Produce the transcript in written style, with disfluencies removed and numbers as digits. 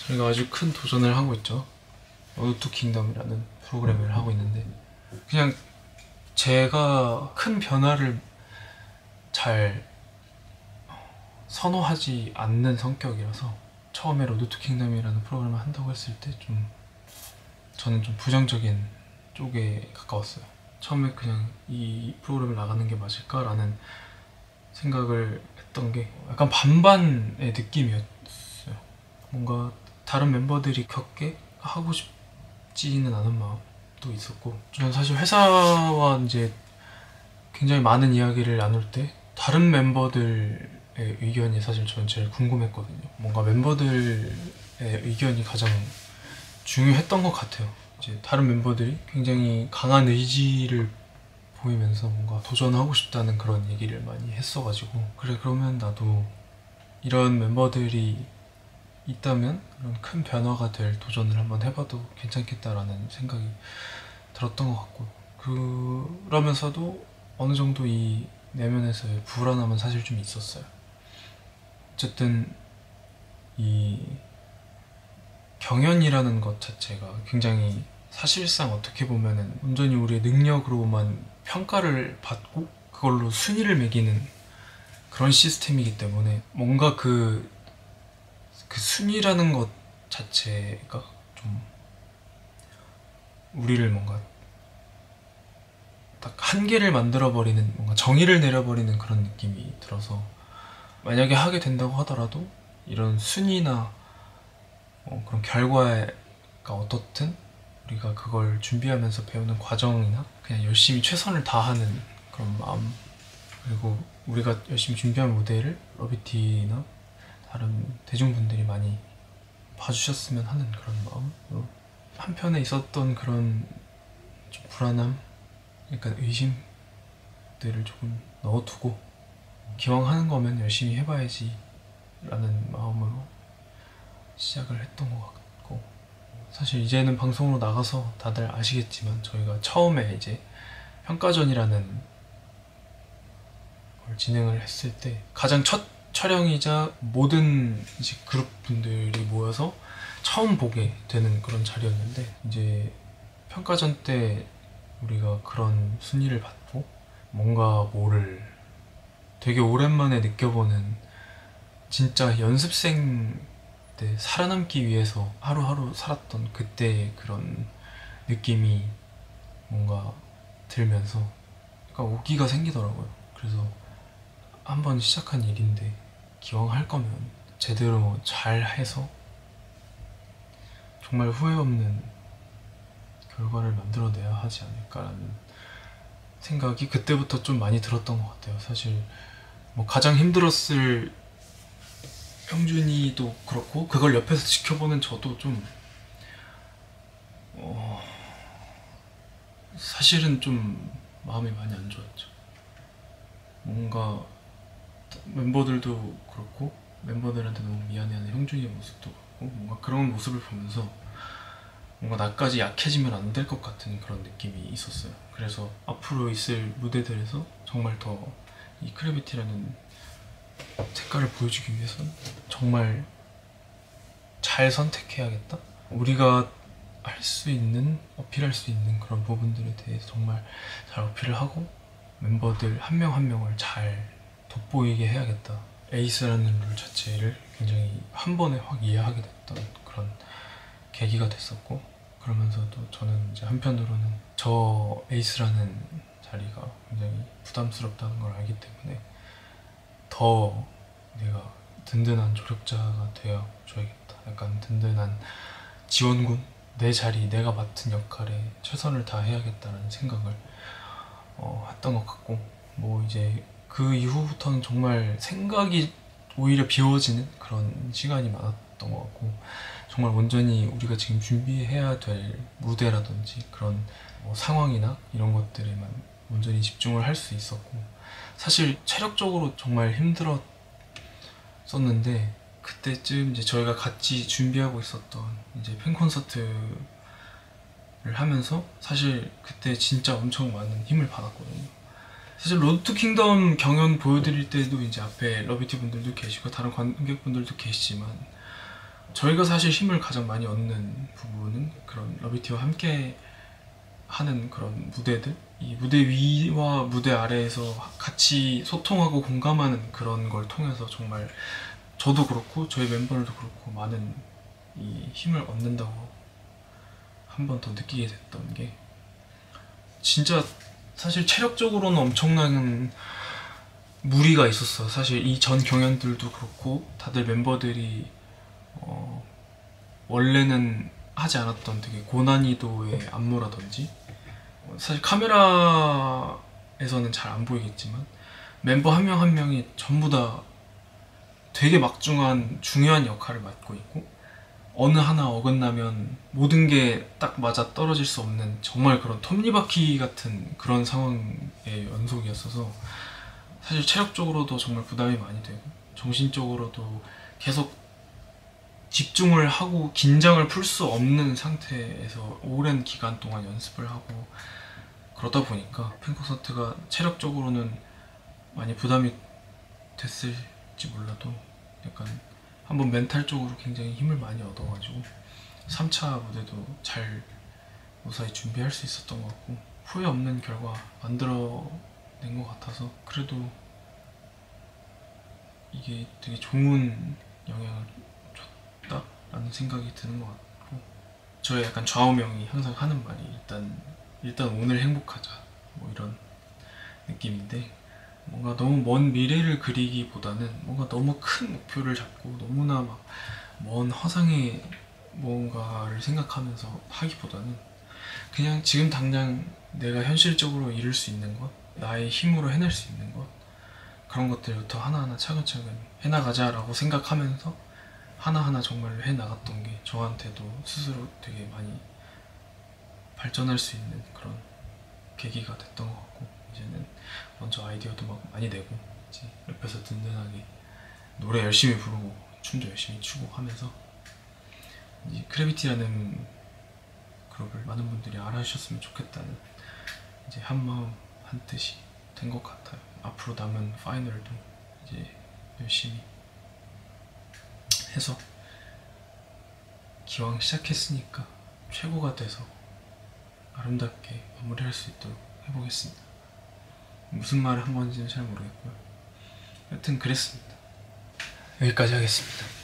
저희가 아주 큰 도전을 하고 있죠. 로드 투 킹덤이라는 프로그램을 하고 있는데, 그냥 제가 큰 변화를 잘 선호하지 않는 성격이라서 처음에 로드 투 킹덤이라는 프로그램을 한다고 했을 때 저는 좀 부정적인 쪽에 가까웠어요. 처음에 그냥 이 프로그램을 나가는 게 맞을까라는 생각을 했던 게 약간 반반의 느낌이었어요. 뭔가 다른 멤버들이 겪게 하고 싶지는 않은 마음도 있었고, 저는 사실 회사와 이제 굉장히 많은 이야기를 나눌 때 다른 멤버들의 의견이 사실 저는 제일 궁금했거든요. 뭔가 멤버들의 의견이 가장 중요했던 것 같아요. 이제 다른 멤버들이 굉장히 강한 의지를 보이면서 뭔가 도전하고 싶다는 그런 얘기를 많이 했어가지고, 그래 그러면 나도 이런 멤버들이 있다면 그런 큰 변화가 될 도전을 한번 해봐도 괜찮겠다라는 생각이 들었던 것 같고, 그러면서도 어느 정도 이 내면에서의 불안함은 사실 좀 있었어요. 어쨌든 이 경연이라는 것 자체가 굉장히 사실상 어떻게 보면은 온전히 우리의 능력으로만 평가를 받고 그걸로 순위를 매기는 그런 시스템이기 때문에, 뭔가 그 순위라는 것 자체가 좀 우리를 뭔가 딱 한계를 만들어버리는, 뭔가 정의를 내려버리는 그런 느낌이 들어서, 만약에 하게 된다고 하더라도 이런 순위나 그런 결과가 어떻든 우리가 그걸 준비하면서 배우는 과정이나 그냥 열심히 최선을 다하는 그런 마음, 그리고 우리가 열심히 준비한 무대를 러비티나 다른 대중분들이 많이 봐주셨으면 하는 그런 마음으로, 한편에 있었던 그런 좀 불안함, 약간 의심들을 조금 넣어두고, 기왕 하는 거면 열심히 해봐야지 라는 마음으로 시작을 했던 것 같고, 사실 이제는 방송으로 나가서 다들 아시겠지만 저희가 처음에 이제 평가전이라는 걸 진행을 했을 때 가장 첫 촬영이자 모든 이제 그룹 분들이 모여서 처음 보게 되는 그런 자리였는데, 이제 평가전 때 우리가 그런 순위를 받고 뭔가 뭐를 되게 오랜만에 느껴보는, 진짜 연습생 때 살아남기 위해서 하루하루 살았던 그때의 그런 느낌이 뭔가 들면서 약간 오기가 생기더라고요. 그래서 한번 시작한 일인데 기왕 할 거면 제대로 잘 해서 정말 후회 없는 결과를 만들어내야 하지 않을까라는 생각이 그때부터 좀 많이 들었던 것 같아요. 사실 뭐 가장 힘들었을 형준이도 그렇고, 그걸 옆에서 지켜보는 저도 좀 사실은 좀 마음이 많이 안 좋았죠. 뭔가 멤버들도 그렇고 멤버들한테 너무 미안해하는 형준이의 모습도 그렇고, 뭔가 그런 모습을 보면서 뭔가 나까지 약해지면 안 될 것 같은 그런 느낌이 있었어요. 그래서 앞으로 있을 무대들에서 정말 더 이 크래비티라는 색깔을 보여주기 위해서는 정말 잘 선택해야겠다. 우리가 할 수 있는, 어필할 수 있는 그런 부분들에 대해서 정말 잘 어필을 하고 멤버들 한 명 한 명을 잘 돋보이게 해야겠다. 에이스라는 룰 자체를 굉장히 한 번에 확 이해하게 됐던 그런 계기가 됐었고, 그러면서도 저는 이제 한편으로는 저 에이스라는 자리가 굉장히 부담스럽다는 걸 알기 때문에 더 내가 든든한 조력자가 되어줘야겠다. 약간 든든한 지원군, 내 자리, 내가 맡은 역할에 최선을 다해야겠다는 생각을 했던 것 같고, 뭐 이제 그 이후부터는 정말 생각이 오히려 비워지는 그런 시간이 많았던 것 같고, 정말 온전히 우리가 지금 준비해야 될 무대라든지 그런 뭐 상황이나 이런 것들에만 온전히 집중을 할 수 있었고, 사실 체력적으로 정말 힘들었었는데, 그때쯤 이제 저희가 같이 준비하고 있었던 이제 팬 콘서트를 하면서 사실 그때 진짜 엄청 많은 힘을 받았거든요. 사실 로드 투 킹덤 경연 보여드릴 때도 이제 앞에 러비티 분들도 계시고 다른 관객분들도 계시지만, 저희가 사실 힘을 가장 많이 얻는 부분은 그런 러비티와 함께 하는 그런 무대들, 이 무대 위와 무대 아래에서 같이 소통하고 공감하는 그런 걸 통해서 정말 저도 그렇고 저희 멤버들도 그렇고 많은 이 힘을 얻는다고 한 번 더 느끼게 됐던 게, 진짜 사실 체력적으로는 엄청난 무리가 있었어. 사실 이 전 경연들도 그렇고 다들 멤버들이 원래는 하지 않았던 되게 고난이도의 안무라든지, 사실 카메라에서는 잘 안 보이겠지만 멤버 한 명 한 명이 전부 다 되게 막중한 중요한 역할을 맡고 있고, 어느 하나 어긋나면 모든 게 딱 맞아 떨어질 수 없는 정말 그런 톱니바퀴 같은 그런 상황의 연속이었어서 사실 체력적으로도 정말 부담이 많이 되고 정신적으로도 계속 집중을 하고 긴장을 풀 수 없는 상태에서 오랜 기간 동안 연습을 하고 그러다 보니까 팬콘서트가 체력적으로는 많이 부담이 됐을지 몰라도 약간 한번 멘탈적으로 굉장히 힘을 많이 얻어가지고 3차 무대도 잘 무사히 준비할 수 있었던 것 같고 후회 없는 결과 만들어낸 것 같아서 그래도 이게 되게 좋은 영향을 줬다라는 생각이 드는 것 같고, 저의 약간 좌우명이 항상 하는 말이 일단 오늘 행복하자 뭐 이런 느낌인데, 뭔가 너무 먼 미래를 그리기보다는 뭔가 너무 큰 목표를 잡고 너무나 막 먼 허상의 뭔가를 생각하면서 하기보다는 그냥 지금 당장 내가 현실적으로 이룰 수 있는 것, 나의 힘으로 해낼 수 있는 것, 그런 것들부터 하나하나 차근차근 해나가자라고 생각하면서 하나하나 정말로 해나갔던 게 저한테도 스스로 되게 많이 발전할 수 있는 그런 계기가 됐던 것 같고, 이제는 먼저 아이디어도 막 많이 내고 이제 옆에서 든든하게 노래 열심히 부르고 춤도 열심히 추고 하면서 이제 크래비티라는 그룹을 많은 분들이 알아주셨으면 좋겠다는 이제 한마음 한뜻이 된 것 같아요. 앞으로 남은 파이널도 이제 열심히 해서 기왕 시작했으니까 최고가 돼서 아름답게 마무리할 수 있도록 해보겠습니다. 무슨 말을 한 건지는 잘 모르겠고요. 여튼 그랬습니다. 여기까지 하겠습니다.